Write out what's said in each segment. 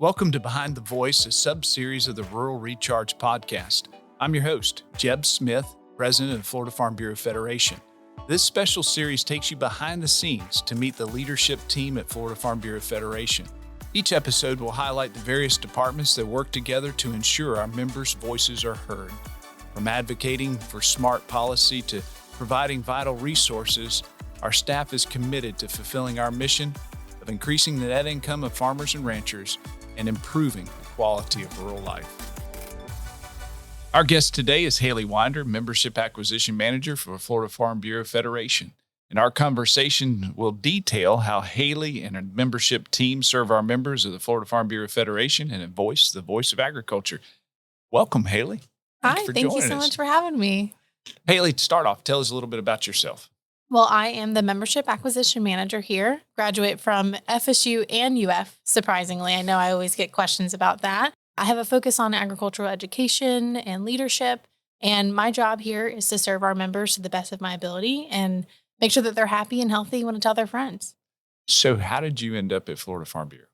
Welcome to Behind the Voice, a sub-series of the Rural Recharge podcast. I'm your host, Jeb Smith, president of Florida Farm Bureau Federation. This special series takes you behind the scenes to meet the leadership team at Florida Farm Bureau Federation. Each episode will highlight the various departments that work together to ensure our members' voices are heard. From advocating for smart policy to providing vital resources, our staff is committed to fulfilling our mission of increasing the net income of farmers and ranchers and improving the quality of rural life. Our guest today is Halee Winder, Membership Acquisition Manager for Florida Farm Bureau Federation. And our conversation will detail how Halee and her membership team serve our members of the Florida Farm Bureau Federation and voice the voice of agriculture. Welcome, Halee. Hi, thank you so much for having me. Halee, to start off, tell us a little bit about yourself. Well, I am the Membership Acquisition Manager here, graduate from FSU and UF, surprisingly. I know I always get questions about that. I have a focus on agricultural education and leadership, and my job here is to serve our members to the best of my ability and make sure that they're happy and healthy and want to tell their friends. So how did you end up at Florida Farm Bureau?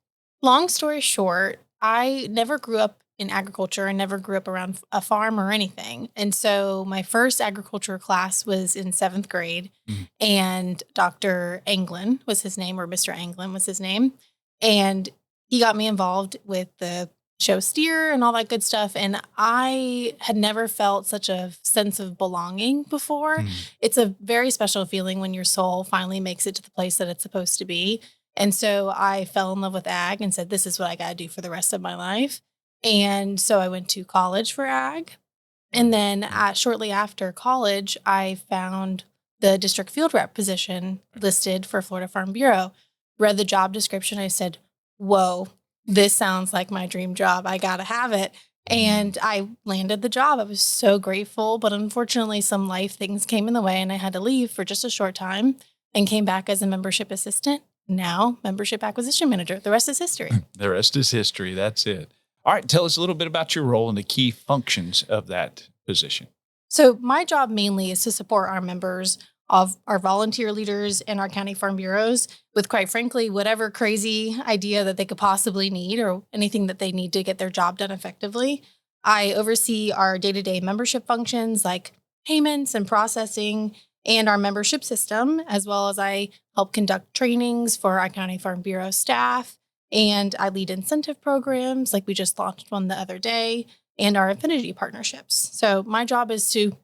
Long story short, I never grew up in agriculture. I never grew up around a farm or anything. And so my first agriculture class was in 7th grade, and Dr. Anglin was his name, or Mr. Anglin was his name. And he got me involved with the show steer and all that good stuff. And I had never felt such a sense of belonging before. It's a very special feeling when your soul finally makes it to the place that it's supposed to be. And so I fell in love with ag and said, this is what I got to do for the rest of my life. And so I went to college for ag. And then shortly after college, I found the district field rep position listed for Florida Farm Bureau. Read the job description. I said, whoa, this sounds like my dream job. I got to have it. And I landed the job. I was so grateful. But unfortunately, some life things came in the way and I had to leave for just a short time and came back as a membership assistant. Now, membership acquisition manager. The rest is history. The rest is history. That's it. All right, tell us a little bit about your role and the key functions of that position. So my job mainly is to support our members of our volunteer leaders and our county farm bureaus with, quite frankly, whatever crazy idea that they could possibly need or anything that they need to get their job done effectively. I oversee our day-to-day membership functions like payments and processing and our membership system, as well as I help conduct trainings for our county farm bureau staff. And I lead incentive programs, like we just launched one the other day, and our affinity partnerships. So my job is to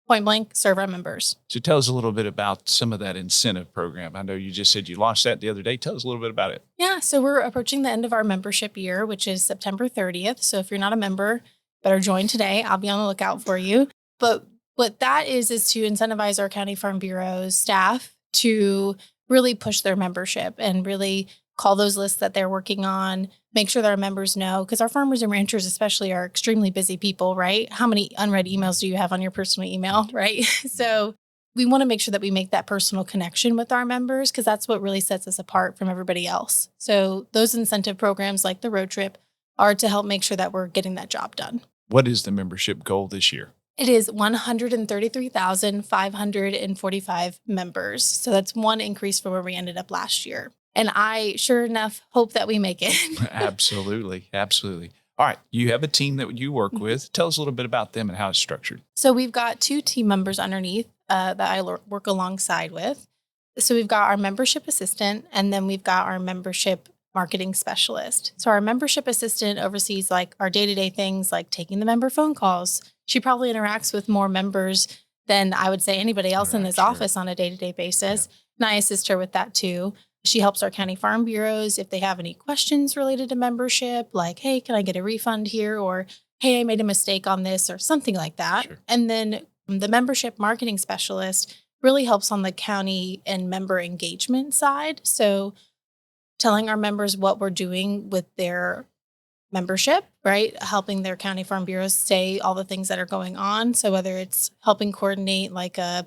point blank serve our members. So tell us a little bit about some of that incentive program. I know you just said you launched that the other day. Tell us a little bit about it. Yeah, so we're approaching the end of our membership year, which is September 30th. So if you're not a member, better join today. I'll be on the lookout for you. But what that is to incentivize our county farm bureau staff to really push their membership and really call those lists that they're working on, make sure that our members know, because our farmers and ranchers especially are extremely busy people, right? How many unread emails do you have on your personal email, right? So we want to make sure that we make that personal connection with our members because that's what really sets us apart from everybody else. So those incentive programs like the road trip are to help make sure that we're getting that job done. What is the membership goal this year? It is 133,545 members. So that's one increase from where we ended up last year. And I, sure enough, hope that we make it. Absolutely. Absolutely. All right. You have a team that you work with. Tell us a little bit about them and how it's structured. So we've got 2 team members underneath that I work alongside with. So we've got our membership assistant, and then we've got our membership marketing specialist. So our membership assistant oversees like our day-to-day things like taking the member phone calls. She probably interacts with more members than I would say anybody else in this office on a day-to-day basis. Yeah. And I assist her with that too. She helps our county farm bureaus if they have any questions related to membership, like, hey, can I get a refund here? Or, hey, I made a mistake on this or something like that. Sure. And then the membership marketing specialist really helps on the county and member engagement side. So telling our members what we're doing with their membership, right? Helping their county farm bureaus say all the things that are going on. So whether it's helping coordinate like a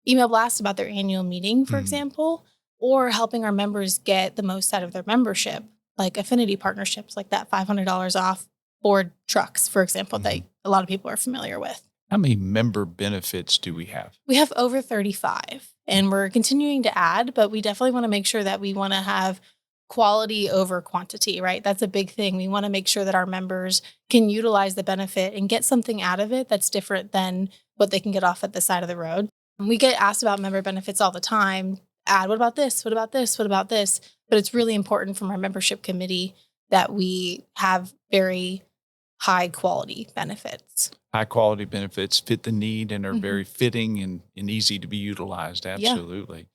email blast about their annual meeting, for example, or helping our members get the most out of their membership, like affinity partnerships, like that $500 off Ford trucks, for example, that a lot of people are familiar with. How many member benefits do we have? We have over 35, and we're continuing to add, but we definitely want to make sure that we want to have quality over quantity, right? That's a big thing. We want to make sure that our members can utilize the benefit and get something out of it that's different than what they can get off at the side of the road. And we get asked about member benefits all the time. What about this? What about this? What about this? But it's really important from our membership committee that we have very high quality benefits. High quality benefits fit the need and are very fitting and easy to be utilized. Absolutely. Yeah.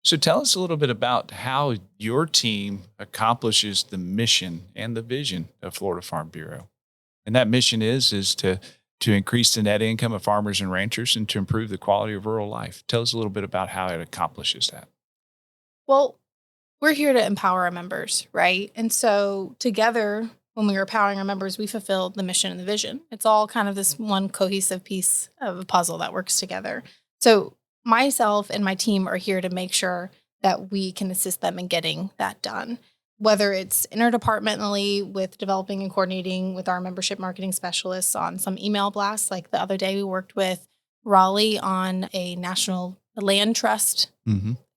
So tell us a little bit about how your team accomplishes the mission and the vision of Florida Farm Bureau. And that mission is to increase the net income of farmers and ranchers and to improve the quality of rural life. Tell us a little bit about how it accomplishes that. Well, we're here to empower our members, right? And so together, when we were empowering our members, we fulfilled the mission and the vision. It's all kind of this one cohesive piece of a puzzle that works together. So myself and my team are here to make sure that we can assist them in getting that done, whether it's interdepartmentally with developing and coordinating with our membership marketing specialists on some email blasts. Like the other day, we worked with Raleigh on a national land trust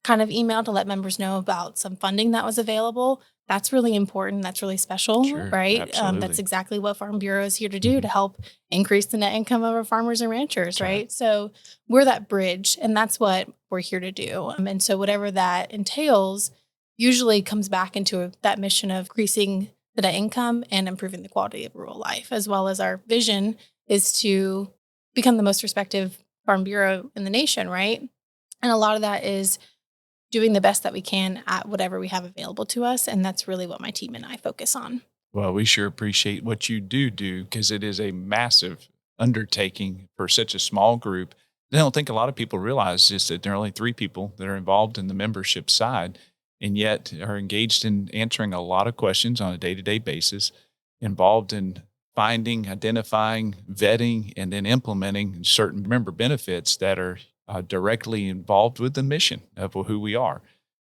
kind of email to let members know about some funding that was available. That's really important. That's really special, right? That's exactly what Farm Bureau is here to do, to help increase the net income of our farmers and ranchers, right? So we're that bridge, and that's what we're here to do. And so whatever that entails usually comes back into that mission of increasing the net income and improving the quality of rural life, as well as our vision is to become the most respected Farm Bureau in the nation, right? And a lot of that is doing the best that we can at whatever we have available to us. And that's really what my team and I focus on. Well, we sure appreciate what you do because it is a massive undertaking for such a small group. I don't think a lot of people realize just that there are only 3 people that are involved in the membership side and yet are engaged in answering a lot of questions on a day-to-day basis, involved in finding, identifying, vetting, and then implementing certain member benefits that are directly involved with the mission of who we are.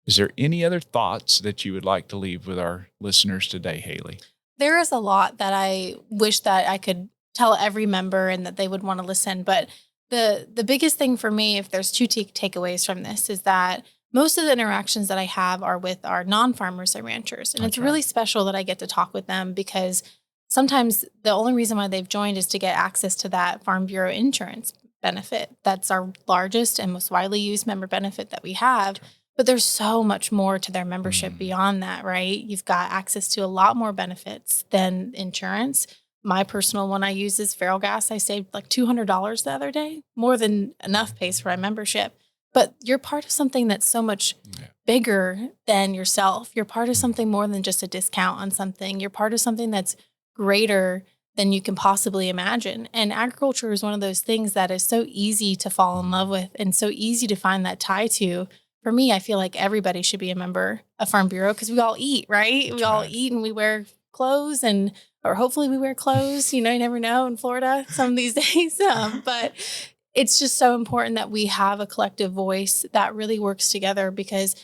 Is there any other thoughts that you would like to leave with our listeners today, Halee? There is a lot that I wish that I could tell every member and that they would want to listen. But the biggest thing for me, if there's 2 takeaways from this, is that most of the interactions that I have are with our non-farmers and ranchers. And it's really special that I get to talk with them because sometimes the only reason why they've joined is to get access to that Farm Bureau insurance benefit. That's our largest and most widely used member benefit that we have. But there's so much more to their membership beyond that, right? You've got access to a lot more benefits than insurance. My personal one I use is feral gas. I saved like $200 the other day, more than enough pays for my membership. But you're part of something that's so much bigger than yourself. You're part of something more than just a discount on something. You're part of something that's greater than you can possibly imagine. And agriculture is one of those things that is so easy to fall in love with and so easy to find that tie to. For me, I feel like everybody should be a member of Farm Bureau because we all eat, right? We all eat and we wear clothes or hopefully we wear clothes. You never know in Florida some of these days. But it's just so important that we have a collective voice that really works together because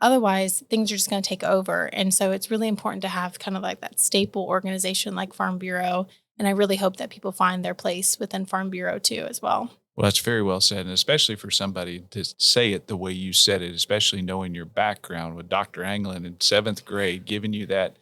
otherwise things are just going to take over. And so it's really important to have kind of like that staple organization like Farm Bureau. And I really hope that people find their place within Farm Bureau too as well. Well, that's very well said, and especially for somebody to say it the way you said it, especially knowing your background with Dr. Anglin in 7th grade, giving you that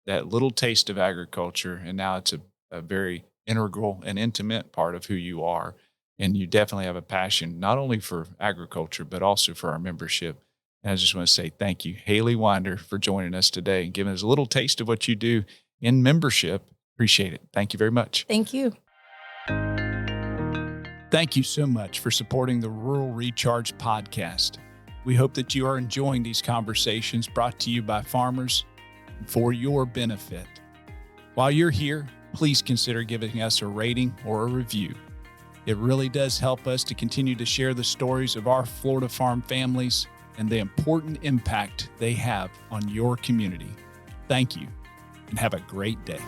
little taste of agriculture, and now it's a very integral and intimate part of who you are. And you definitely have a passion, not only for agriculture, but also for our membership. And I just want to say thank you, Halee Winder, for joining us today and giving us a little taste of what you do in membership. Appreciate it. Thank you very much. Thank you. Thank you so much for supporting the Rural Recharge podcast. We hope that you are enjoying these conversations brought to you by farmers for your benefit. While you're here, please consider giving us a rating or a review. It really does help us to continue to share the stories of our Florida farm families and the important impact they have on your community. Thank you, and have a great day.